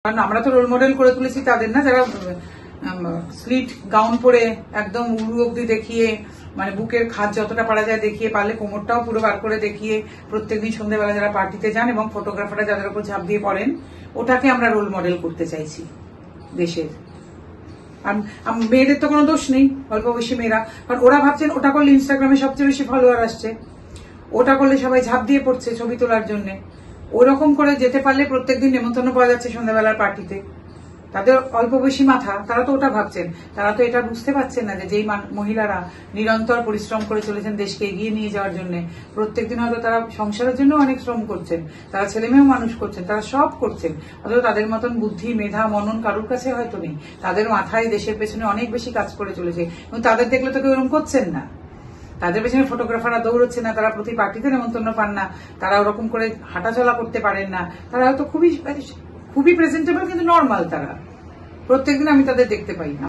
কারণ আমরা তো রোল মডেল করে তুলেছি তাদের না, যারা স্লিট গাউন পরে একদম উরু অব্দি দেখিয়ে, মানে বুকের খাত যতটা পারা যায় দেখিয়ে, পারলে কোমরটাও পুরো বার করে দেখিয়ে প্রত্যেকদিন সন্ধ্যাবেলা যারা পার্টিতে যান এবং ফটোগ্রাফাররা যাদের উপর ঝাঁপ দিয়ে পড়েন, ওটাকে আমরা রোল মডেল করতে চাইছি দেশের। আর মেয়েদের তো কোনো দোষ নেই, অল্প বয়সী মেয়েরা, কারণ ওরা ভাবছেন ওটা করলে ইনস্টাগ্রামে সবচেয়ে বেশি ফলোয়ার আসছে, ওটা করলে সবাই ঝাঁপ দিয়ে পড়ছে ছবি তোলার জন্য। ওরকম করে যেতে পারলে প্রত্যেকদিন নেমন্তন্ন পাওয়া যাচ্ছে সন্ধ্যাবেলার পার্টিতে। তাদের অল্প বেশি মাথা, তারা তো ওটা ভাবছেন। তারা তো এটা বুঝতে পারছেন না যে যেই মহিলারা নিরন্তর পরিশ্রম করে চলেছেন দেশকে এগিয়ে নিয়ে যাওয়ার জন্য, প্রত্যেকদিন হয়তো তারা সংসারের জন্য অনেক শ্রম করছেন, তারা ছেলেমেয়েও মানুষ করছেন, তারা সব করছেন, অথচ তাদের মতন বুদ্ধি, মেধা, মনন কারুর কাছে হয়তো নেই। তাদের মাথায় দেশের পেছনে অনেক বেশি কাজ করে চলেছে, এবং তাদের দেখলে তো কেউ এরকম করছেন না। তাদের পেছনে ফটোগ্রাফাররা দৌড়চ্ছে না, তারা প্রতি পার্টিতে নেমন্তন্ন পান না, তারা ওরকম করে হাঁটাচলা করতে পারেন না, তারা হয়তো খুবই প্রেজেন্টেবল কিন্তু নর্মাল, তারা প্রত্যেকদিন আমি তাদের দেখতে পাই না।